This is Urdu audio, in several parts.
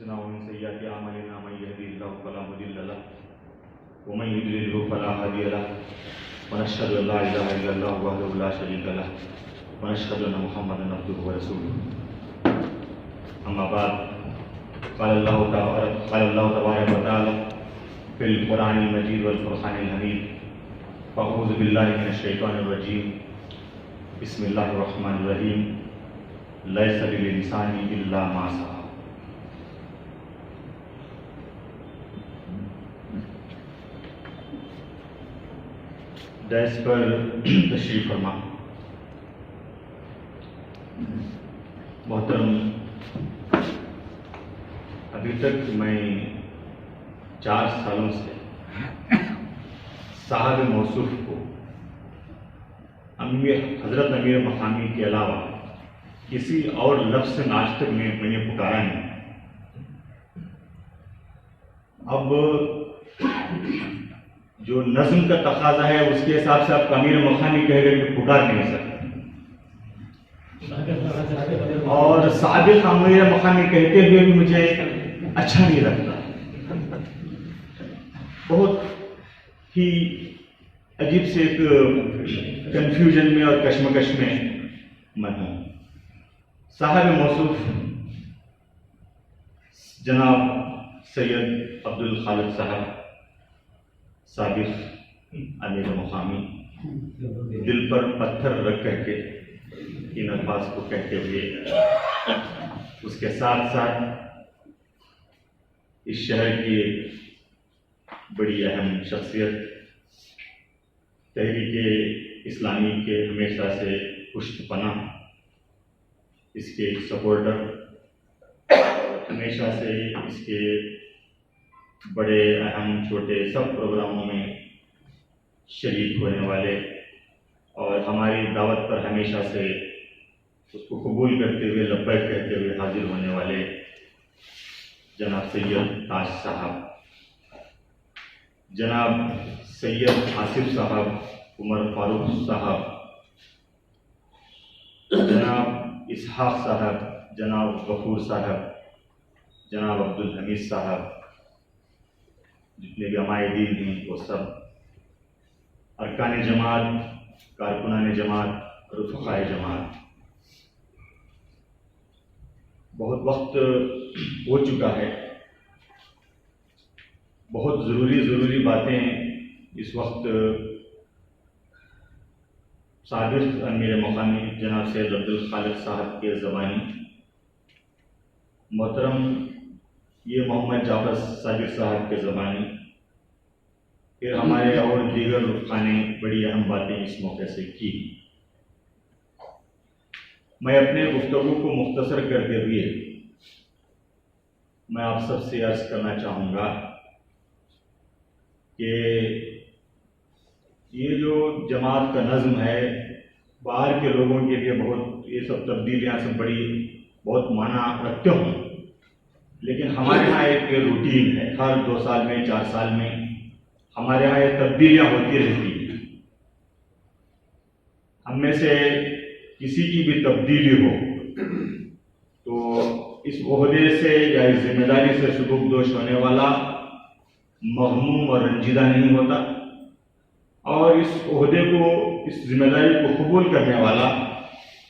أنفسنا ومن سيئات أعمالنا من يهده الله فلا مضل له ومن يضلل فلا هادي له ونشهد أن لا إله إلا الله وحده لا شريك له ونشهد أن محمدا عبده ورسوله. أما بعد قال الله تبارك وتعالى في القرآن المجيد والفرقان الحميد فأعوذ بالله من الشيطان الرجيم بسم الله الرحمن الرحيم ليس للإنسان إلا ما سعى. ڈیس پر تشریف فرما. محترم، ابھی تک میں 4 سالوں سے صاحب موصوف کو حضرت امیر مقامی کے علاوہ کسی اور لفظ سے آج تک میں نے پکارا نہیں. اب جو نظم کا تقاضا ہے اس کے حساب سے آپ امیر مقامی کہہ کر کے پکار نہیں سکتے، اور سابق امیر مقامی کہتے ہوئے بھی مجھے اچھا نہیں لگتا. بہت ہی عجیب سے ایک کنفیوژن میں اور کشمکش میں ہوں. صاحب موصوف جناب سید عبدالخالق صاحب سابق امیر مقامی دل پر پتھر رکھ کر کے ان الفاظ کو کہتے ہوئے اس کے ساتھ ساتھ اس شہر کی ایک بڑی اہم شخصیت تحریک اسلامی کے ہمیشہ سے پشت پناہ، اس کے سپورٹر، ہمیشہ سے اس کے بڑے اہم چھوٹے سب پروگراموں میں شریک ہونے والے اور ہماری دعوت پر ہمیشہ سے اس کو قبول کرتے ہوئے لبیک کہتے ہوئے حاضر ہونے والے جناب سید تاج صاحب، جناب سید آصف صاحب، عمر فاروق صاحب، جناب اسحاق صاحب، جناب غفور صاحب، جناب عبدالحمید صاحب، جتنے بھی عمائدین ہیں وہ سب، ارکان جماعت، کارکنان جماعت، رفقائے جماعت. بہت وقت ہو چکا ہے، بہت ضروری باتیں اس وقت سابق امیر مقامی جناب سید عبدالخالق صاحب کے زبانی، محترم یہ محمد جعفر صادق صاحب کے زبانی، پھر ہمارے اور دیگر رفقا نے بڑی اہم باتیں اس موقع سے کی. میں اپنے گفتگو کو مختصر کرتے ہوئے میں آپ سب سے عرض کرنا چاہوں گا کہ یہ جو جماعت کا نظم ہے باہر کے لوگوں کے لیے بہت یہ سب تبدیلیاں سے بہت معنی رکھتے ہوں، لیکن ہمارے یہاں ایک روٹین ہے، ہر 2 سال میں 4 سال میں ہمارے یہاں یہ تبدیلیاں ہوتی رہتی ہیں. ہم میں سے کسی کی بھی تبدیلی ہو تو اس عہدے سے یا اس ذمہ داری سے سبکدوش ہونے والا مغموم اور رنجیدہ نہیں ہوتا، اور اس عہدے کو، اس ذمہ داری کو قبول کرنے والا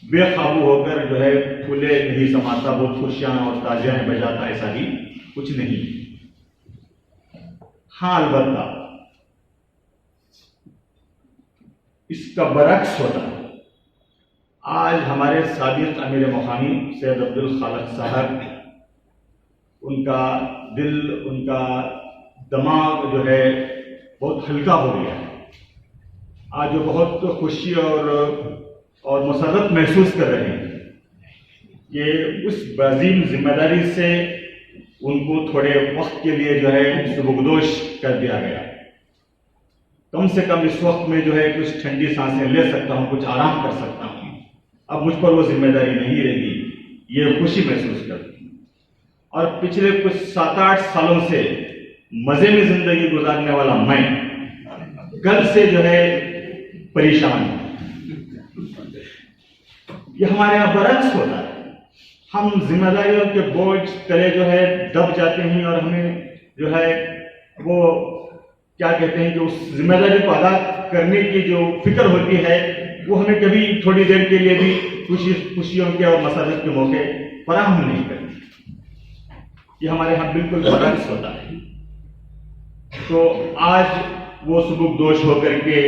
بے قابو ہو کر جو ہے پھولے نہیں سماتا، بہت خوشیاں اور تازیاں بجاتا، ایسا بھی کچھ نہیں. ہاں البتہ اس کا برعکس ہوتا ہے. آج ہمارے سابق امیر مقامی سید عبدالخالق صاحب، ان کا دل، ان کا دماغ جو ہے بہت ہلکا ہو گیا ہے. آج وہ بہت خوشی اور مسرت محسوس کر رہے ہیں کہ اس عظیم ذمہ داری سے ان کو تھوڑے وقت کے لیے جو ہے سبکدوش کر دیا گیا. کم سے کم اس وقت میں جو ہے کچھ ٹھنڈی سانسیں لے سکتا ہوں، کچھ آرام کر سکتا ہوں. اب مجھ پر وہ ذمہ داری نہیں رہی، یہ خوشی محسوس کرتی ہوں. اور پچھلے کچھ 7-8 سالوں سے مزے میں زندگی گزارنے والا میں کل سے جو ہے پریشان ہوں. یہ ہمارے یہاں برعکس ہوتا ہے. ہم ذمہ داریوں کے بوجھ تلے جو ہے دب جاتے ہیں اور ہمیں جو ہے وہ کیا کہتے ہیں کہ اس ذمہ داری کو ادا کرنے کی جو فکر ہوتی ہے وہ ہمیں کبھی تھوڑی دیر کے لیے بھی خوشیوں کے اور مسرت کے موقع فراہم نہیں کرتے. یہ ہمارے ہاں بالکل برعکس ہوتا ہے. تو آج وہ سبک دوش ہو کر کے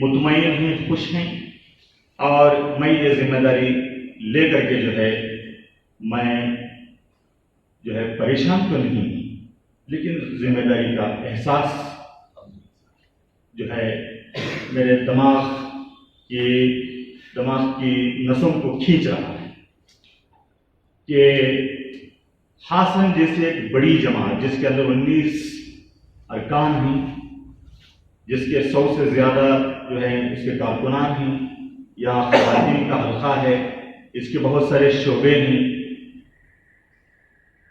مطمئن ہیں, خوش ہیں, اور میں یہ ذمہ داری لے کر کے جو ہے میں جو ہے پریشان تو نہیں, لیکن ذمہ داری کا احساس جو ہے میرے دماغ کی نسوں کو کھینچ رہا ہے کہ حسن جیسے ایک بڑی جماعت جس کے اندر 19 ارکان ہیں, جس کے 100 سے زیادہ جو ہے اس کے کارکنان ہیں, یا خواتین کا حلقہ ہے, اس کے بہت سارے شعبے ہیں,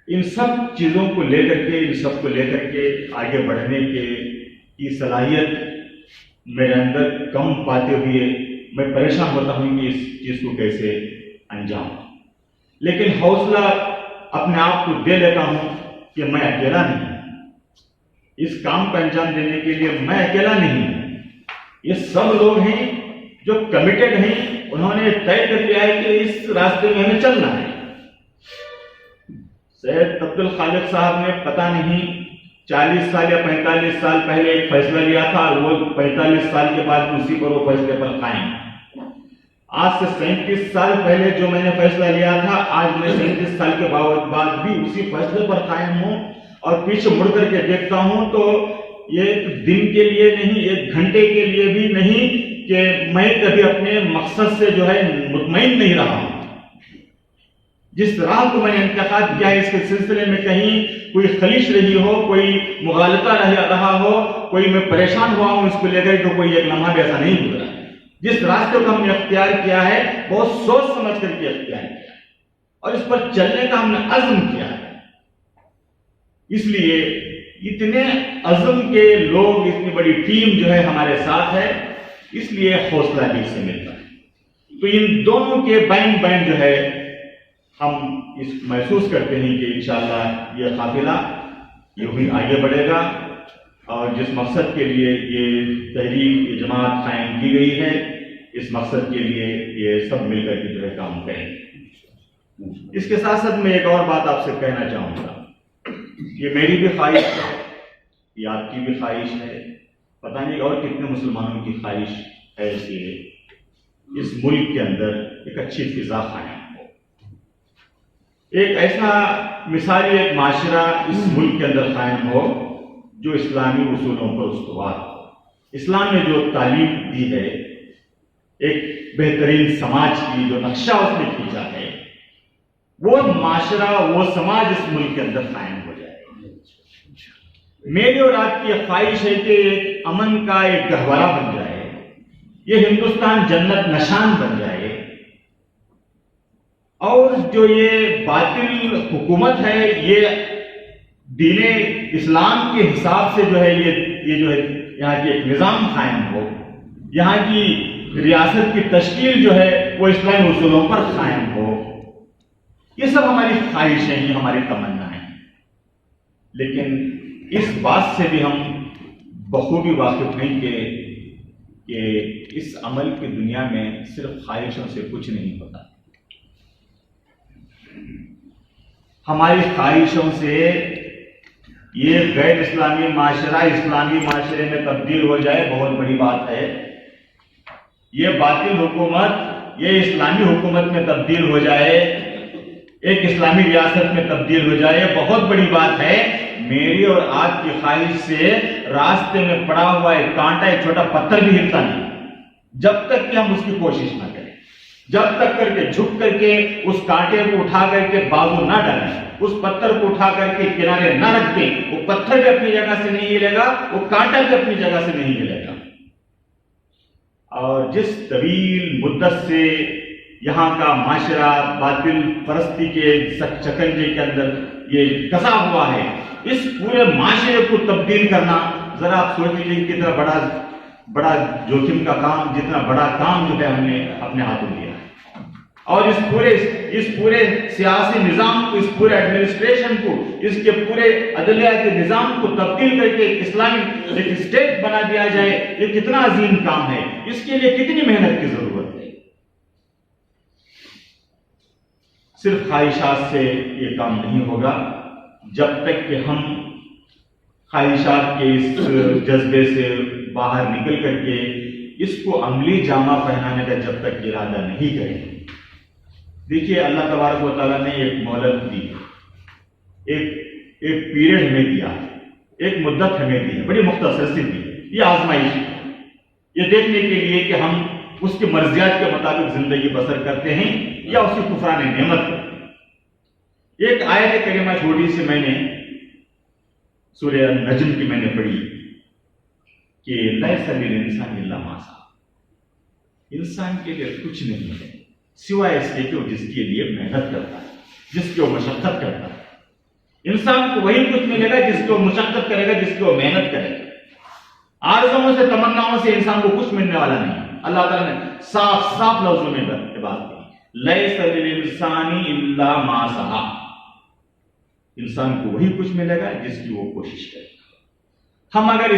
ان سب چیزوں کو لے کر کے ان سب کو لے کر کے آگے بڑھنے کی صلاحیت میرے اندر کم پاتے ہوئے میں پریشان ہوتا ہوں کہ اس چیز کو کیسے انجام. لیکن حوصلہ اپنے آپ کو دے لیتا ہوں کہ میں اکیلا نہیں ہوں, اس کام کو انجام دینے کے لیے میں اکیلا نہیں ہوں. یہ سب لوگ ہیں جو کمیٹڈ ہیں, انہوں نے طے کر لیا ہے کہ اس راستے میں ہمیں چلنا ہے. سید عبدالخالق صاحب نے پتہ نہیں 40 سال یا 45 سال پہلے ایک فیصلہ لیا تھا, اور وہ 45 سال کے بعد اسی پر وہ فیصلے پر قائم. آج سے 37 سال پہلے جو میں نے فیصلہ لیا تھا, آج میں 37 سال کے بعد بھی اسی فیصلے پر قائم ہوں, اور پیچھے مڑ کر کے دیکھتا ہوں تو یہ ایک دن کے لیے نہیں, ایک گھنٹے کے لیے بھی نہیں کہ میں کبھی اپنے مقصد سے جو ہے مطمئن نہیں رہا ہوں. جس راہ کو میں نے انتخاب کیا ہے اس کے سلسلے میں کہیں کوئی خلیش رہی ہو, کوئی مغالطہ رہا ہو, کوئی میں پریشان ہوا ہوں اس کو لے کر, تو کوئی ایک لمحہ بھی ایسا نہیں گزرا. جس راستے کو ہم نے اختیار کیا ہے بہت سوچ سمجھ کر کے اختیار کیا ہے, اور اس پر چلنے کا ہم نے عزم کیا ہے. اس لیے اتنے عزم کے لوگ, اتنی بڑی ٹیم جو ہے ہمارے ساتھ ہے, اس لیے حوصلہ بھی سے ملتا ہے. تو ان دونوں کے بین بین جو ہے ہم اس محسوس کرتے ہیں کہ انشاءاللہ یہ قافلہ یوں ہی آگے بڑھے گا, اور جس مقصد کے لیے یہ تحریک, یہ جماعت قائم کی گئی ہے, اس مقصد کے لیے یہ سب مل کر کے جو ہے کام کریں. اس کے ساتھ ساتھ میں ایک اور بات آپ سے کہنا چاہوں گا. یہ میری بھی خواہش ہے, یہ آپ کی بھی خواہش ہے, پتہ نہیں اور کتنے مسلمانوں کی خواہش ہے کہ اس ملک کے اندر ایک اچھی فضا قائم ہو, ایک ایسا مثالی ایک معاشرہ اس ملک کے اندر قائم ہو جو اسلامی اصولوں پر استوار ہو. اسلام نے جو تعلیم دی ہے, ایک بہترین سماج کی جو نقشہ اس نے کھینچا ہے, وہ معاشرہ, وہ سماج اس ملک کے اندر قائم ہو جائے. میری اور آپ کی خواہش ہے کہ ایک امن کا ایک گہوارہ بن جائے, یہ ہندوستان جنت نشان بن جائے, اور جو یہ باطل حکومت ہے یہ دین اسلام کے حساب سے جو ہے یہ جو ہے یہاں کی ایک نظام قائم ہو, یہاں کی ریاست کی تشکیل جو ہے وہ اسلامی اصولوں پر قائم ہو. یہ سب ہماری خواہشیں ہیں, ہماری تمنا ہیں. لیکن اس بات سے بھی ہم بخوبی واقف ہیں کہ اس عمل کی دنیا میں صرف خواہشوں سے کچھ نہیں ہوتا. ہماری خواہشوں سے یہ غیر اسلامی معاشرہ اسلامی معاشرے میں تبدیل ہو جائے بہت بڑی بات ہے. یہ باطل حکومت یہ اسلامی حکومت میں تبدیل ہو جائے, ایک اسلامی ریاست میں تبدیل ہو جائے, بہت بڑی بات ہے. میری اور آپ کی خواہش سے راستے میں پڑا ہوا ایک کانٹا, ایک چھوٹا پتھر بھی ہلتا نہیں جب تک کہ ہم اس کی کوشش نہ کریں, جب تک کر کے جھک کر کے اس کانٹے کو اٹھا کر کے بازو نہ ڈالیں, اس پتھر کو اٹھا کر کے کنارے نہ رکھیں. وہ پتھر بھی اپنی جگہ سے نہیں ہلے گا, وہ کانٹا بھی اپنی جگہ سے نہیں ہلے گا. اور جس طویل مدت سے یہاں کا معاشرہ باطل پرستی کے چکنجے کے اندر یہ کسا ہوا ہے, اس پورے معاشرے کو تبدیل کرنا, ذرا آپ سوچ لیجیے کتنا بڑا جوخم کا کام, جتنا بڑا کام جو ہے ہم نے اپنے ہاتھوں لیا. اور اس پورے سیاسی نظام کو، اس پورے ایڈمنسٹریشن کو، اس کے پورے عدلیہ کے نظام کو تبدیل کر کے ایک اسلامک ایک اسٹیٹ بنا دیا جائے، یہ کتنا عظیم کام ہے، اس کے لیے کتنی محنت کی ضرورت ہے۔ صرف خواہشات سے یہ کام نہیں ہوگا، جب تک کہ ہم خواہشات کے اس جذبے سے باہر نکل کر کے اس کو عملی جامہ پہنانے کا جب تک ارادہ نہیں کریں۔ دیکھیے اللہ تبارک و تعالیٰ نے ایک مہلت دی، ایک پیریڈ ہمیں دیا، ایک مدت ہمیں دی، بڑی مختصر سی دی، یہ آزمائش ہے، یہ دیکھنے کے لیے کہ ہم اس کی مرضیات کے مطابق زندگی بسر کرتے ہیں یا اس کی کفران نعمت کرتے ہیں۔ ایک آیت کریمہ چھوٹی سی میں نے سورہ النجم کی میں نے پڑھی کہ لیس للانسان الا ما سعی، انسان کے لیے کچھ نہیں ہے سوائے اس کے کہ وہ جس کے لیے محنت کرتا ہے، جس کی وہ مشقت کرتا ہے۔ انسان کو وہی کچھ ملے گا جس کی وہ مشقت کرے گا، جس کی وہ محنت کرے گا۔ آرزوؤں سے تمناؤں سے انسان کو کچھ ملنے والا نہیں۔ اللہ تعالیٰ نے صاف صاف لفظوں میں بات کی، لیس للانسان الا ما سعی، انسان کو وہی کچھ ملے گا جس کی وہ کوشش کرے گا۔ ہم اگر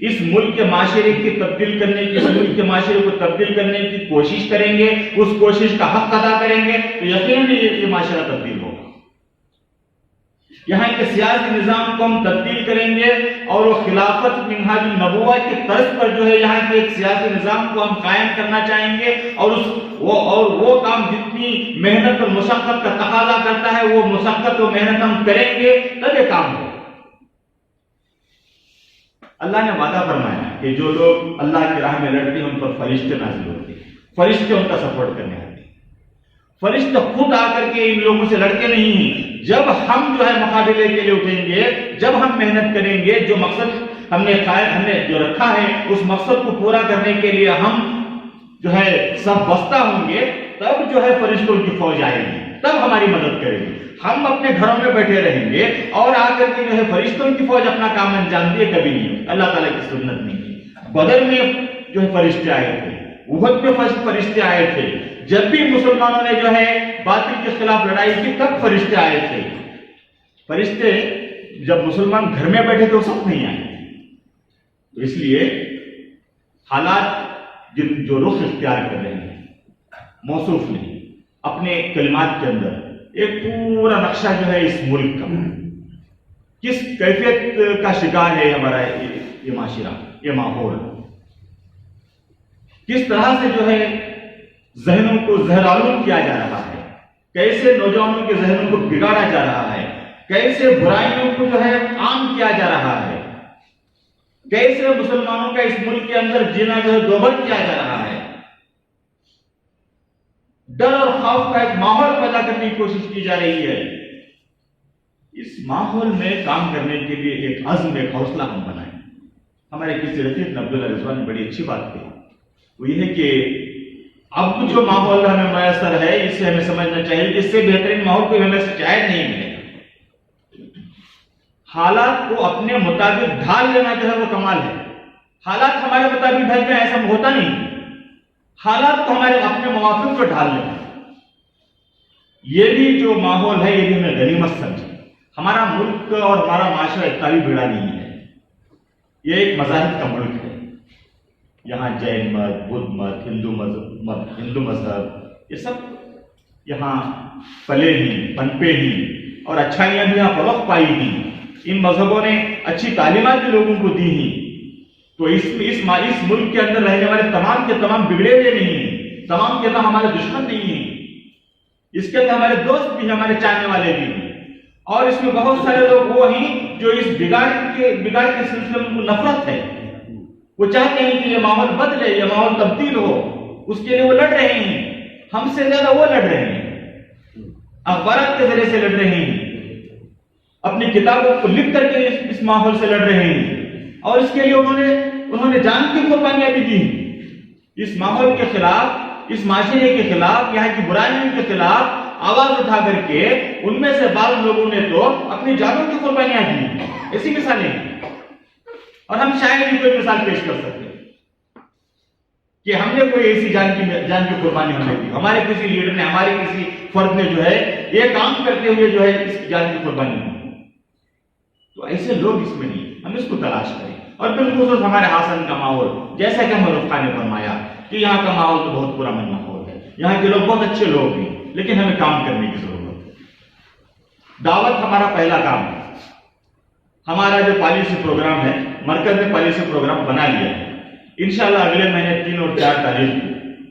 اس ملک کے معاشرے کی تبدیل کرنے کی، اس ملک کے معاشرے کو تبدیل کرنے کی کوشش کریں گے، اس کوشش کا حق ادا کریں گے تو یقیناً یہ معاشرہ تبدیل ہوگا۔ یہاں کے سیاسی نظام کو ہم تبدیل کریں گے اور وہ خلافت منہاج النبوہ کی طرز پر جو ہے یہاں کے ایک سیاسی نظام کو ہم قائم کرنا چاہیں گے، اور وہ کام جتنی محنت اور مشقت کا تقاضا کرتا ہے وہ مشقت و محنت ہم کریں گے تب یہ کام ہوگا۔ اللہ نے وعدہ فرمایا کہ جو لوگ اللہ کی راہ میں لڑتے ہیں ان پر فرشتے نازل ہوتے ہیں، فرشتے ان کا سپورٹ کرنے آتے ہیں۔ فرشتے خود آ کر کے ان لوگوں سے لڑتے نہیں ہیں۔ جب ہم جو ہے مقابلے کے لیے اٹھیں گے، جب ہم محنت کریں گے، جو مقصد ہم نے جو رکھا ہے اس مقصد کو پورا کرنے کے لیے ہم جو ہے سب بستہ ہوں گے، تب جو ہے فرشتوں کی فوج آئے گی، تب ہماری مدد کرے گی۔ ہم اپنے گھروں میں بیٹھے رہیں گے اور آ کر کے جو ہے فرشتوں کی فوج اپنا کام انجام دیے، کبھی نہیں۔ اللہ تعالیٰ کی سنت نہیں ہے۔ بدر میں جو ہے فرشتے آئے تھے، احد میں فرشتے آئے تھے، جب بھی مسلمانوں نے جو ہے باطل کے خلاف لڑائی کی تب فرشتے آئے تھے۔ فرشتے جب مسلمان گھر میں بیٹھے تھے وہ سب نہیں آئے، تو اس لیے حالات جو رخ اختیار کر رہے ہیں موصوف نہیں، اپنے کلمات کے اندر ایک پورا نقشہ جو ہے اس ملک کا کس کیفیت کا شکار ہے ہمارا یہ معاشرہ، یہ ماحول کس طرح سے جو ہے ذہنوں کو زہرآلود کیا جا رہا ہے، کیسے نوجوانوں کے ذہنوں کو بگاڑا جا رہا ہے، کیسے برائیوں کو جو ہے عام کیا جا رہا ہے، کیسے مسلمانوں کا اس ملک کے اندر جینا جو ہے دوبل کیا جا رہا ہے، ڈر اور خوف کا ایک ماحول پیدا کرنے کی کوشش کی جا رہی ہے۔ اس ماحول میں کام کرنے کے لیے ایک عزم، ایک حوصلہ ہم بنائیں۔ ہمارے کسی رفیق عبداللہ رضوان نے بڑی اچھی بات کہی، وہ یہ ہے کہ اب جو ماحول ہمیں میسر ہے اس سے ہمیں سمجھنا چاہیے کہ اس سے بہترین ماحول کوئی ہمیں شاید نہیں ملے گا۔ حالات کو اپنے مطابق ڈھال لینا جو ہے وہ کمال ہے۔ حالات ہمارے مطابق ڈھل جائیں ایسا ہوتا نہیں، حالات کو ہمارے اپنے موافق پر ڈھال لینا، یہ بھی جو ماحول ہے یہ بھی ہمیں غنیمت سمجھے۔ ہمارا ملک اور ہمارا معاشرہ اتنا بھی بڑا نہیں ہے، یہ ایک مذاہب کا ملک ہے۔ یہاں جین مت، بدھ مت، ہندو مذہب یہ سب یہاں پلے ہیں، پنپے ہیں اور اچھائیاں بھی یہاں فروغ پائی ہیں۔ ان مذہبوں نے اچھی تعلیمات بھی لوگوں کو دی ہیں، تو اس ملک کے اندر رہنے والے تمام کے تمام بگڑے ہوئے نہیں ہیں، تمام کے تمام ہمارے دشمن نہیں ہیں، اس کے اندر ہمارے دوست بھی ہیں، ہمارے چاہنے والے بھی ہیں، اور اس میں بہت سارے لوگ وہ ہیں جو اس بگاڑ کے سلسلے میں نفرت ہے، وہ چاہتے ہیں کہ یہ ماحول بدلے، یہ ماحول تبدیل ہو، اس کے لیے وہ لڑ رہے ہیں۔ ہم سے زیادہ وہ لڑ رہے ہیں، اخبارات کے ذریعے سے لڑ رہے ہیں، اپنی کتابوں کو لکھ کر کے اس ماحول سے لڑ رہے ہیں، اور اس کے لیے انہوں نے جان کی قربانیاں بھی دی۔ اس ماحول کے خلاف، اس معاشرے کے خلاف، یہاں کی برائیوں کے خلاف آواز اٹھا کر کے ان میں سے بعض لوگوں نے تو اپنی جانوں کی قربانیاں دی۔ ایسی مثالیں ہیں، اور ہم شاید ہی کوئی مثال پیش کر سکتے ہیں۔ کہ ہم نے کوئی ایسی جان کی قربانی ہم نے دی، ہمارے کسی لیڈر نے، ہمارے کسی فرد نے جو ہے یہ کام کرتے ہوئے جو ہے اس کی جان کی قربانی دی. تو ایسے لوگ اس میں نہیں، ہم اس کو تلاش کریں. اور بالخصوص ہمارے حسن کا ماحول، جیسا کہ ملک خان نے فرمایا کہ یہاں کا ماحول تو بہت پرامن ماحول ہے، یہاں کے لوگ بہت اچھے لوگ ہیں، لیکن ہمیں کام کرنے کی ضرورت ہے. دعوت ہمارا پہلا کام ہے. ہمارا جو پالیسی پروگرام ہے، مرکز نے پالیسی پروگرام بنا لیا ہے. انشاءاللہ اگلے مہینے 3 اور 4 تاریخ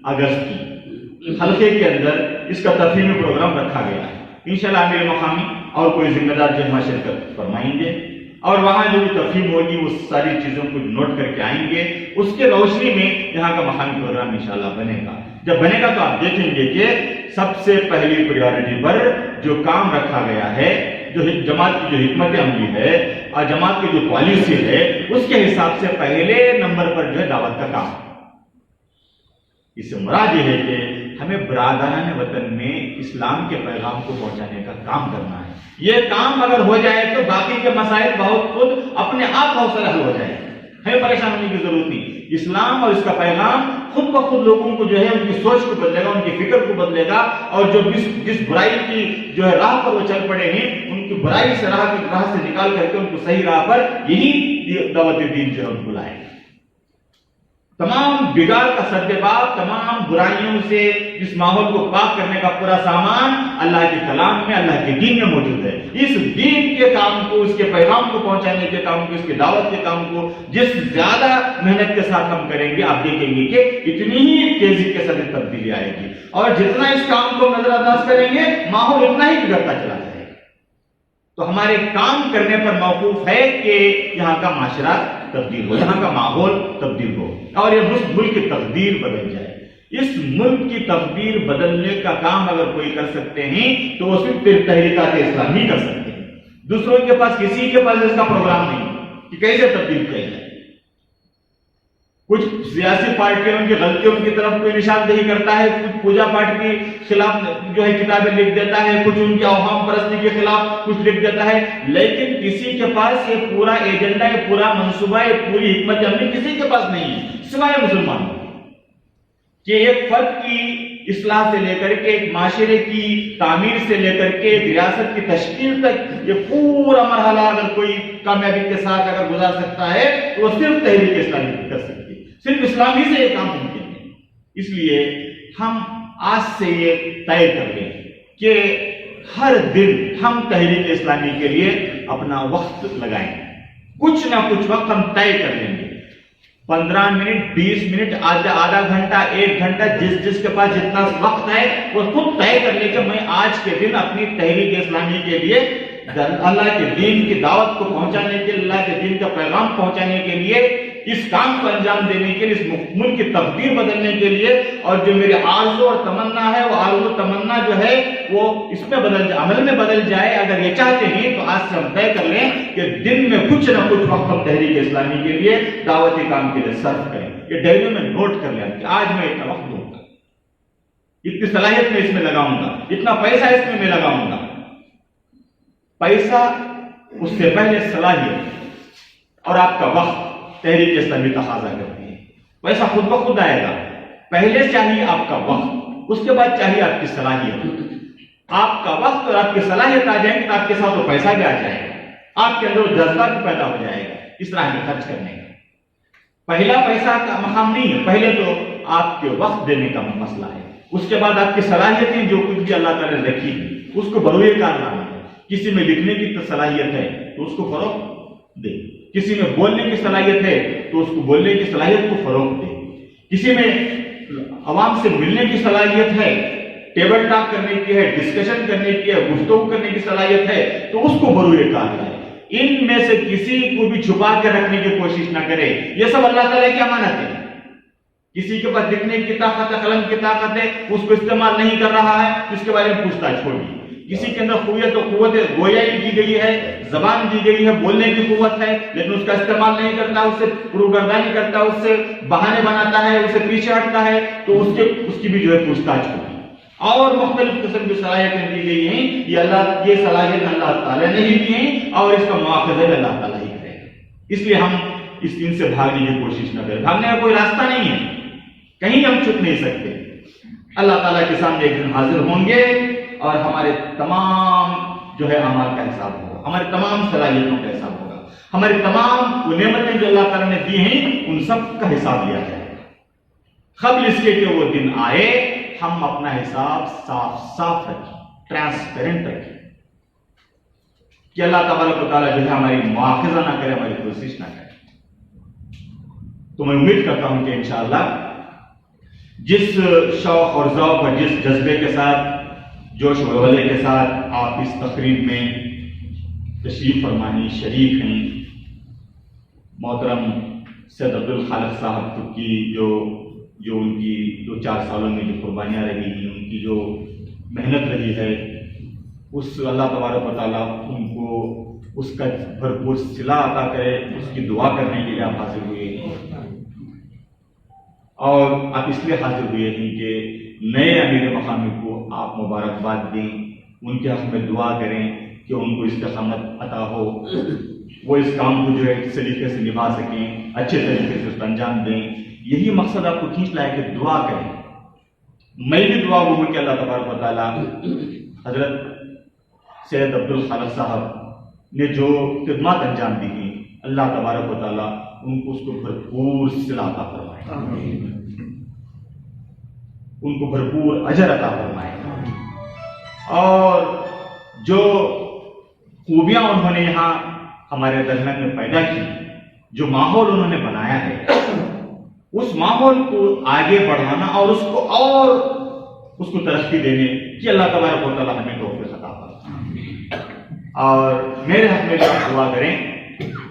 اگست کی حلقے کے اندر اس کا تفہیمی پروگرام رکھا گیا ہے. انشاءاللہ امیر مقامی اور کوئی ذمہ دار جو ہمیں شرکت فرمائیں گے، اور وہاں جو بھی تفہیم ہوگی وہ ساری چیزوں کو نوٹ کر کے آئیں گے. اس کے روشنی میں یہاں کا مقامی پروگرام انشاءاللہ بنے گا. جب بنے گا تو آپ دیکھیں گے کہ سب سے پہلی پریورٹی پر جو کام رکھا گیا ہے، جو جماعت کی جو حکمت عملی ہے اور جماعت کی جو پالیسی ہے، اس کے حساب سے پہلے نمبر پر جو ہے دعوت کا کام. اس سے مراد یہ ہے کہ ہمیں برادران وطن میں اسلام کے پیغام کو پہنچانے کا کام کرنا ہے. یہ کام اگر ہو جائے تو باقی کے مسائل بہت خود اپنے آپ حوصلہ حل ہو جائے. ہمیں پریشان ہونے کی ضرورت نہیں. اسلام اور اس کا پیغام خود بخود لوگوں کو جو ہے ان کی سوچ کو بدلے گا، ان کی فکر کو بدلے گا، اور جو جس برائی کی جو ہے راہ پر وہ چل پڑے ہیں، ان کی برائی سے راہ سے نکال کر کے ان کو صحیح راہ پر یہی دعوت دین جو ہے ان کو لائے. تمام بگاڑ کا سدباب، تمام برائیوں سے اس ماحول کو پاک کرنے کا پورا سامان اللہ کے کلام میں، اللہ کے دین میں موجود ہے. اس دین کے کام کو، اس کے پیغام کو پہنچانے کے کام کو، اس کے دعوت کے کام کو جس زیادہ محنت کے ساتھ ہم کریں گے، آپ دیکھیں گے کہ اتنی ہی تیزی کے ساتھ تبدیلی آئے گی. اور جتنا اس کام کو نظر انداز کریں گے، ماحول اتنا ہی بگڑتا چلا جائے گا. تو ہمارے کام کرنے پر موقوف ہے کہ یہاں کا معاشرہ تبدیل ہو، یہاں کا ماحول تبدیل ہو، اور یہ ملک کی تقدیر بدل جائے. اس ملک کی تقدیر بدلنے کا کام اگر کوئی کر سکتے ہیں تو وہ صرف تحریکات اسلامی کر سکتے ہیں. دوسروں کے پاس، کسی کے پاس اس کا پروگرام نہیں کہ کیسے تبدیل کیا جائے. کچھ سیاسی پارٹیاں ان کی غلطیوں کی طرف کوئی نشاندہی کرتا ہے، کچھ پوجا پاٹ کے خلاف جو ہے کتابیں لکھ دیتا ہے، کچھ ان کی عوام پرستی کے خلاف کچھ لکھ دیتا ہے، لیکن کسی کے پاس یہ پورا ایجنڈا، یہ پورا منصوبہ، یہ پوری حکمت عملی کسی کے پاس نہیں ہے سوائے مسلمانوں کہ ایک فرد کی اصلاح سے لے کر کے ایک معاشرے کی تعمیر سے لے کر کے ایک ریاست کی تشکیل تک یہ پورا مرحلہ اگر کوئی کامیابی کے ساتھ اگر گزار سکتا ہے تو وہ صرف تحریک اسلامی کر سکتی ہے. صرف اسلام ہی سے یہ کام ممکن ہے. اس لیے ہم آج سے یہ طے کر لیں کہ ہر دن ہم تحریک اسلامی کے لیے اپنا وقت لگائیں. کچھ نہ کچھ وقت ہم طے کر لیں گے. 15 منٹ، 20 منٹ، آدھا گھنٹہ، 1 گھنٹہ، جس کے پاس جتنا وقت ہے وہ خود طے کر لے کہ میں آج کے دن اپنی تحریک اسلامی کے لیے، اللہ کے دین کی دعوت کو پہنچانے کے لیے، اللہ کے دین کا پیغام پہنچانے کے لیے، اس کام کو انجام دینے کے لیے، اس ملک کی تقدیر بدلنے کے لیے، اور جو میری آرزو اور تمنا ہے وہ آرزو تمنا جو ہے وہ اس میں بدل جائے، عمل میں بدل جائے. اگر یہ چاہتے ہیں تو آج سے ہم طے کر لیں کہ دن میں کچھ نہ کچھ وقت ہم تحریک اسلامی کے لیے، دعوتی کام کے لیے صرف کریں. یہ ڈائریوں میں نوٹ کر لیں کہ آج میں اتنا وقت دوں گا، اتنی صلاحیت میں اس میں لگاؤں گا، اتنا پیسہ اس میں لگاؤں گا. پیسہ اس سے پہلے صلاحیت اور آپ کا وقت تحریک اسلامی تقاضا کرتی ہے. پیسہ خود بخود آئے گا. پہلے چاہیے آپ کا وقت، اس کے بعد چاہیے آپ کی صلاحیت. آپ کا وقت اور آپ کی صلاحیت آ جائیں گے تو آپ کے ساتھ وہ پیسہ بھی آ جائے گا، آپ کے اندر وہ جذبہ بھی پیدا ہو جائے گا اس راہ میں خرچ کرنے کا. پہلا پیسہ کا مقام نہیں ہے، پہلے تو آپ کے وقت دینے کا مسئلہ ہے. اس کے بعد آپ کی صلاحیتیں جو کچھ بھی اللہ تعالیٰ نے رکھی ہے اس کو بروئے کار لانا ہے. کسی میں لکھنے کی صلاحیت ہے تو اس کو فروغ دے، کسی میں بولنے کی صلاحیت ہے تو اس کو بولنے کی صلاحیت کو فروغ دے، کسی میں عوام سے ملنے کی صلاحیت ہے، ٹیبل ٹاک کرنے کی ہے، ڈسکشن کرنے کی ہے، گفتگو کرنے کی صلاحیت ہے تو اس کو بروئے کار لائے. ان میں سے کسی کو بھی چھپا کے رکھنے کی کوشش نہ کرے. یہ سب اللہ تعالیٰ کی امانت ہے. کسی کے پاس لکھنے کی طاقت ہے، قلم کی طاقت ہے، اس کو استعمال نہیں کر رہا ہے تو اس کے بارے میں پوچھ تاچھ ہوگی. کسی کے اندر قوت گویائی دی گئی ہے، زبان دی گئی ہے، بولنے کی قوت ہے، لیکن اس کا استعمال نہیں کرتا، اس سے روگردانی کرتا، اس سے بہانے بناتا ہے، اسے پیچھے ہٹتا ہے تو اس کی بھی جو ہے پوچھ تاچھ ہوگی. اور مختلف قسم کی صلاحیتیں دی گئی ہیں. یہ صلاحیت اللہ تعالیٰ نے ہی دی ہیں اور اس کا مواخذہ بھی اللہ تعالیٰ ہی کرے گا. اس لیے ہم اس دین سے بھاگنے کی کوشش نہ کریں. بھاگنے کا کوئی راستہ نہیں ہے. کہیں ہم چھپ نہیں سکتے. اللہ تعالیٰ کے سامنے ایک دن حاضر ہوں گے اور ہمارے تمام جو ہے اعمال کا حساب ہوگا, ہمارے تمام صلاحیتوں کا حساب ہوگا, ہماری تمام نعمتیں جو اللہ تعالیٰ نے دی ہیں ان سب کا حساب لیا جائے گا. قبل اس کے کہ وہ دن آئے ہم اپنا حساب صاف صاف رکھیں, ٹرانسپیرنٹ رکھیں, کہ اللہ تبارک و تعالیٰ جو ہے ہماری مواخذہ نہ کرے, ہماری کوشش نہ کرے. تو میں امید کرتا ہوں کہ انشاءاللہ جس شوق اور ذوق اور جس جذبے کے ساتھ, جوش و ولولے کے ساتھ آپ اس تقریب میں تشریف فرمانی شریک ہیں, محترم سید عبدالخالق صاحب ترکی جو ان کی 2-4 سالوں میں جو قربانیاں رہی ہیں, ان کی جو محنت رہی ہے, اس اللہ تبارک و تعالیٰ ان کو اس کا بھرپور صلہ عطا کرے. اس کی دعا کرنے کے لیے آپ حاضر ہوئے ہیں, اور آپ اس لیے حاضر ہوئے ہیں کہ نئے امیر مقامی کو آپ مبارکباد دیں, ان کے حق میں دعا کریں کہ ان کو استقامت عطا ہو, وہ اس کام کو جو ہے اس طریقے سے نبھا سکیں, اچھے طریقے سے اس کو انجام دیں. یہی مقصد آپ کو کھینچ لائے کہ دعا کریں. میں بھی دعا وہ ہوں کہ اللہ تبارک و تعالیٰ حضرت سید عبدالخالق صاحب نے جو خدمات انجام دی ہیں, اللہ تبارک و تعالیٰ ان کو اس کو بھرپور صلہ عطا فرمائے, ان کو بھرپور اجر عطا فرمائے, اور جو خوبیاں انہوں نے یہاں ہمارے درمیان میں پیدا کی, جو ماحول انہوں نے بنایا ہے, اس ماحول کو آگے بڑھانا اور اس کو ترقی دینے کی اللہ تبارک و تعالیٰ ہمیں توفیق عطا فرمائے. اور میرے حق میں آپ دعا کریں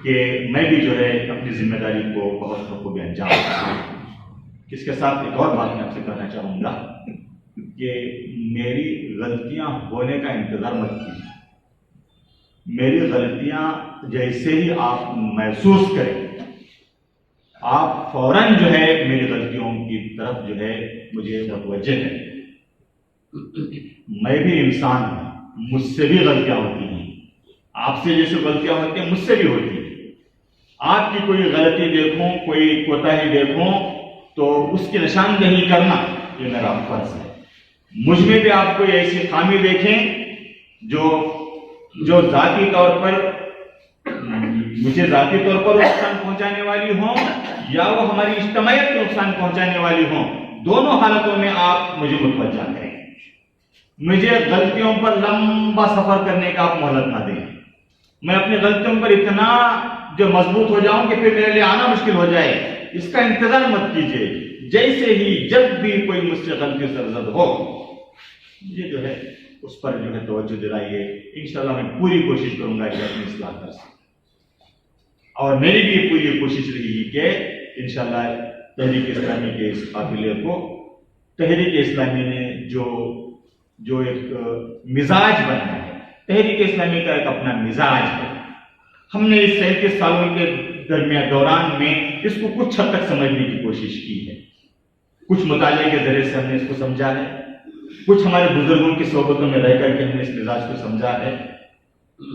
کہ میں بھی جو ہے اپنی ذمہ داری کو بہت بخوبی انجام دوں. اس کے ساتھ ایک اور بات میں آپ سے کہنا چاہوں گا کہ میری غلطیاں ہونے کا انتظار مت کیجیے. میری غلطیاں جیسے ہی آپ محسوس کریں, آپ فوراً جو ہے میری غلطیوں کی طرف جو ہے مجھے متوجہ کریں. میں بھی انسان ہوں, مجھ سے بھی غلطیاں ہوتی ہیں, آپ سے جیسے غلطیاں ہوتی ہیں مجھ سے بھی ہوتی ہیں. آپ کی کوئی غلطی دیکھوں, کوئی کوتاہی دیکھوں تو اس کی نشاندہی کرنا یہ میرا فرض ہے. مجھ میں بھی آپ کوئی ایسی خامی دیکھیں جو ذاتی طور پر مجھے ذاتی طور پر نقصان پہنچانے والی ہوں یا وہ ہماری اجتماعیت کو نقصان پہنچانے والی ہوں, دونوں حالتوں میں آپ مجھے متوجہ کریں. مجھے غلطیوں پر لمبا سفر کرنے کا آپ مہلت نہ دیں. میں اپنی غلطیوں پر اتنا جو مضبوط ہو جاؤں کہ پھر میرے لیے آنا مشکل ہو جائے, اس کا انتظار مت کیجیے. جیسے ہی جب بھی کوئی مجھ سے غلطی سرزد ہو, مجھے جو ہے اس پر جو ہے توجہ دلائیے. انشاءاللہ میں پوری کوشش کروں گا کہ اپنی اصلاح کر سکوں, اور میری بھی پوری کوشش رہی کہ انشاءاللہ تحریک اسلامی کے اس قافلے کو تحریک اسلامی نے جو ایک مزاج بنایا ہے, تحریک اسلامی کا ایک اپنا مزاج ہے. ہم نے اس 37 سالوں کے دوران میں اس کو کچھ حد تک سمجھنے کی کوشش کی ہے. کچھ مطالعے کے ذریعے سے ہم نے اس کو سمجھا ہے, کچھ ہمارے بزرگوں کی صحبتوں میں رہ کر کے ہم نے اس مزاج کو سمجھا ہے,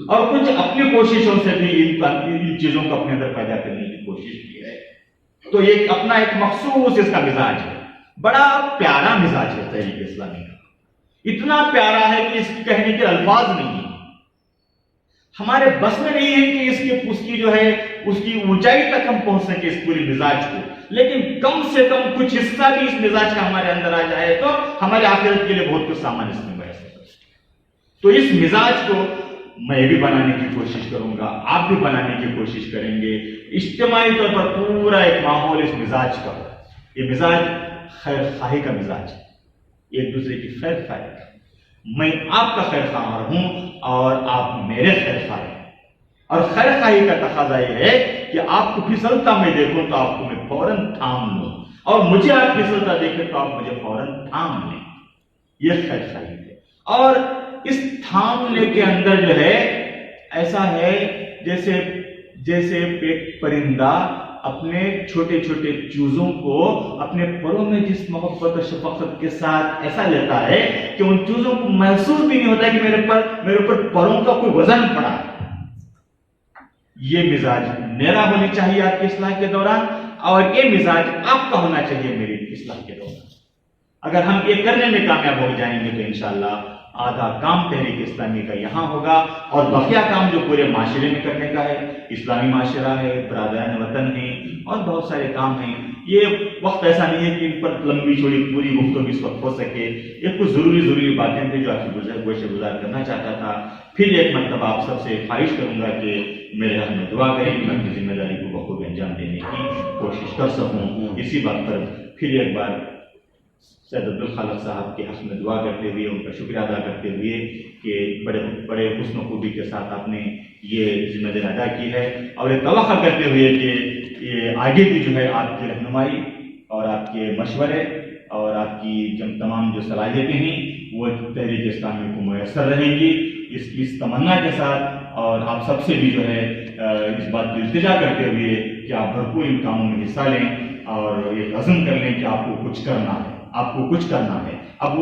اور کچھ اپنی کوششوں سے بھی ان چیزوں کو اپنے اندر پیدا کرنے کی کوشش کی ہے. تو ایک اپنا ایک مخصوص اس کا مزاج ہے. بڑا پیارا مزاج ہے تحریک اسلامی کا, اتنا پیارا ہے کہ اس کی کہنے کے الفاظ نہیں ہیں. ہمارے بس میں نہیں ہے کہ اس کی جو ہے اس کی اونچائی تک ہم پہنچ سکے اس پوری مزاج کو, لیکن کم سے کم کچھ حصہ بھی اس مزاج کا ہمارے اندر آ جائے تو ہمارے آخرت کے لیے بہت کچھ سامان اس میں بڑھ سکتا ہے. تو اس مزاج کو میں بھی بنانے کی کوشش کروں گا, آپ بھی بنانے کی کوشش کریں گے. اجتماعی طور پر پورا ایک ماحول اس مزاج کا, یہ مزاج خیر خواہی کا مزاج ہے, ایک دوسرے کی خیر خواہی کا. میں آپ کا خیر خواہ ہوں اور آپ میرے خیر خواہ ہیں, اور خیر خواہی کا تقاضا یہ ہے کہ آپ کو پھسلتا میں دیکھوں تو آپ کو میں فوراً تھام لوں, اور مجھے آپ پھسلتا دیکھیں تو آپ مجھے فوراً تھام لیں. یہ خیر خواہی ہے. اور اس تھامنے کے اندر جو ہے ایسا ہے جیسے ایک پرندہ اپنے چھوٹے چھوٹے چوزوں کو اپنے پروں میں جس محبت و شفقت کے ساتھ ایسا لیتا ہے کہ ان چوزوں کو محسوس بھی نہیں ہوتا کہ میرے اوپر پروں کا کوئی وزن پڑا. یہ مزاج میرا ہونی چاہیے آپ کی اصلاح کے دوران. اور یہ مزاج آپ کا ہونا چاہیے میری اصلاح کے دوران. اگر ہم یہ کرنے میں کامیاب ہو جائیں گے تو انشاءاللہ آدھا کام تحریک اسلامی کا یہاں ہوگا اور بقیہ کام جو پورے معاشرے میں کرنے کا ہے، اسلامی معاشرہ ہے، برادران وطن ہیں اور بہت سارے کام ہیں. یہ وقت ایسا نہیں ہے کہ ان پر لمبی چوڑی پوری گفتگو اس وقت ہو سکے. یہ کچھ ضروری باتیں تھیں جو آپ کی گوشت گزار کرنا چاہتا تھا. پھر ایک مرتبہ آپ سب سے خواہش کروں گا کہ میرے حق میں دعا کریں کہ میں اپنی ذمہ داری کو بخوبی انجام دینے کی کوشش کر سکوں. اسی بات پر پھر ایک بار سید عبدالخالق صاحب کے حق میں دعا کرتے ہوئے ان کا شکریہ ادا کرتے ہوئے کہ بڑے حسن و خوبی کے ساتھ آپ نے یہ ذمہ داری ادا کی ہے، اور یہ توقع کرتے ہوئے کہ یہ آگے بھی جو ہے آپ کی رہنمائی اور آپ کے مشورے اور آپ کی تمام جو صلاحیتیں ہیں وہ تحریک اسلامی کو میسر رہیں گی. اس تمنا کے ساتھ اور آپ سب سے بھی جو ہے اس بات کی التجا کرتے ہوئے کہ آپ بھرپور ان کاموں میں حصہ لیں اور یہ عزم کر لیں کہ آپ کو کچھ کرنا ہے، آپ کو کچھ کرنا ہے. اب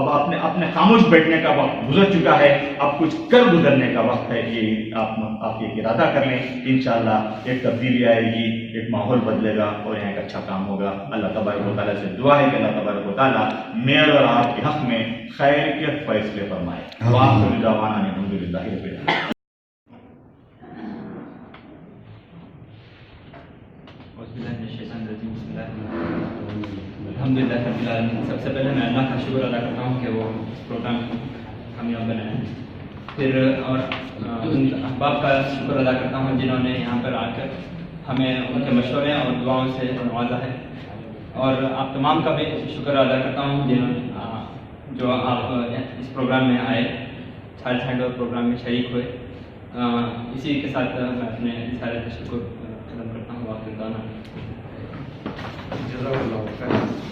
اپنے خاموش بیٹھنے کا وقت گزر چکا ہے، اب کچھ کر گزرنے کا وقت ہے. یہ آپ یہ ارادہ کر لیں. انشاءاللہ ایک تبدیلی آئے گی، ایک ماحول بدلے گا اور یہاں ایک اچھا کام ہوگا. اللہ تبارک و تعالیٰ سے دعا ہے کہ اللہ تبارک و تعالیٰ میرے اور آپ کے حق میں خیر کے فیصلے فرمائے. وآخر دعوانا الحمدللہ رب العالمین. الحمدللہ رب العالمین. سب سے پہلے میں اللہ کا شکر ادا کرتا ہوں کہ وہ پروگرام کامیاب بنا ہے. پھر اور ان احباب کا شکر ادا کرتا ہوں جنہوں نے یہاں پر آ کر ہمیں ان کے مشورے اور دعاؤں سے نوازا ہے. اور آپ تمام کا بھی شکر ادا کرتا ہوں جنہوں نے جو آپ اس پروگرام میں آئے، چھال چھانڈ اور پروگرام میں شریک ہوئے. اسی کے ساتھ میں اپنے سارے شکر ختم کرتا ہوں. واقعی دانا جزاک اللہ خیر.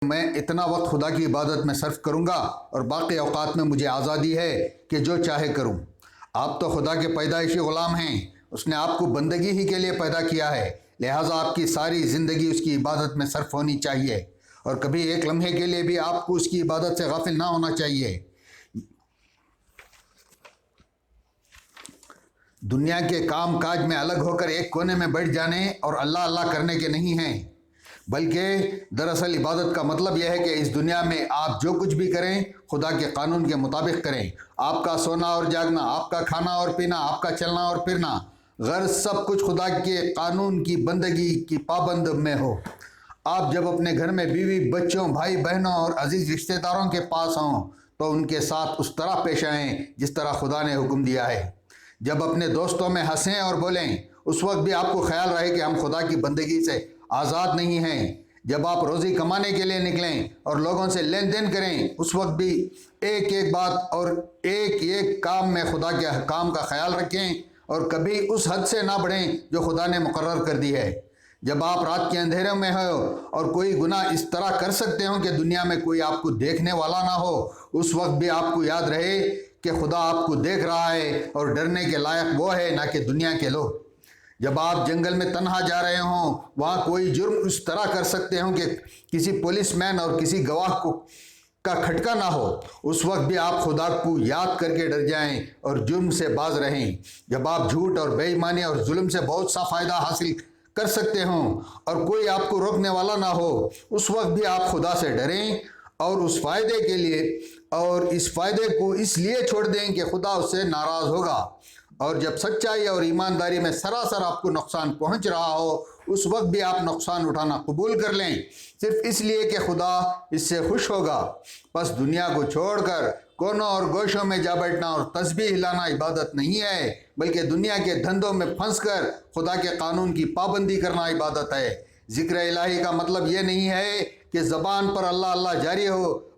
میں اتنا وقت خدا کی عبادت میں صرف کروں گا اور باقی اوقات میں مجھے آزادی ہے کہ جو چاہے کروں. آپ تو خدا کے پیدائشی غلام ہیں. اس نے آپ کو بندگی ہی کے لیے پیدا کیا ہے، لہٰذا آپ کی ساری زندگی اس کی عبادت میں صرف ہونی چاہیے اور کبھی ایک لمحے کے لیے بھی آپ کو اس کی عبادت سے غافل نہ ہونا چاہیے. دنیا کے کام کاج میں الگ ہو کر ایک کونے میں بیٹھ جانے اور اللہ اللہ کرنے کے نہیں ہیں، بلکہ دراصل عبادت کا مطلب یہ ہے کہ اس دنیا میں آپ جو کچھ بھی کریں خدا کے قانون کے مطابق کریں. آپ کا سونا اور جاگنا، آپ کا کھانا اور پینا، آپ کا چلنا اور پھرنا، غرض سب کچھ خدا کے قانون کی بندگی کی پابند میں ہو. آپ جب اپنے گھر میں بیوی، بچوں، بھائی بہنوں اور عزیز رشتہ داروں کے پاس ہوں تو ان کے ساتھ اس طرح پیش آئیں جس طرح خدا نے حکم دیا ہے. جب اپنے دوستوں میں ہنسیں اور بولیں اس وقت بھی آپ کو خیال رہے کہ ہم خدا کی بندگی سے آزاد نہیں ہیں. جب آپ روزی کمانے کے لیے نکلیں اور لوگوں سے لین دین کریں اس وقت بھی ایک ایک بات اور ایک ایک کام میں خدا کے احکام کا خیال رکھیں اور کبھی اس حد سے نہ بڑھیں جو خدا نے مقرر کر دی ہے. جب آپ رات کے اندھیروں میں ہو اور کوئی گناہ اس طرح کر سکتے ہوں کہ دنیا میں کوئی آپ کو دیکھنے والا نہ ہو، اس وقت بھی آپ کو یاد رہے کہ خدا آپ کو دیکھ رہا ہے اور ڈرنے کے لائق وہ ہے نہ کہ دنیا کے لوگ. جب آپ جنگل میں تنہا جا رہے ہوں، وہاں کوئی جرم اس طرح کر سکتے ہوں کہ کسی پولیس مین اور کسی گواہ کا کھٹکا نہ ہو، اس وقت بھی آپ خدا کو یاد کر کے ڈر جائیں اور جرم سے باز رہیں. جب آپ جھوٹ اور بے ایمانی اور ظلم سے بہت سا فائدہ حاصل کر سکتے ہوں اور کوئی آپ کو روکنے والا نہ ہو، اس وقت بھی آپ خدا سے ڈریں اور اس فائدے کے لیے اور اس فائدے کو اس لیے چھوڑ دیں کہ خدا اس سے ناراض ہوگا. اور جب سچائی اور ایمانداری میں سراسر آپ کو نقصان پہنچ رہا ہو، اس وقت بھی آپ نقصان اٹھانا قبول کر لیں صرف اس لیے کہ خدا اس سے خوش ہوگا. بس دنیا کو چھوڑ کر کونوں اور گوشوں میں جا بیٹھنا اور تسبیح ہلانا عبادت نہیں ہے، بلکہ دنیا کے دھندوں میں پھنس کر خدا کے قانون کی پابندی کرنا عبادت ہے. ذکر الہی کا مطلب یہ نہیں ہے کہ زبان پر اللہ اللہ جاری ہو،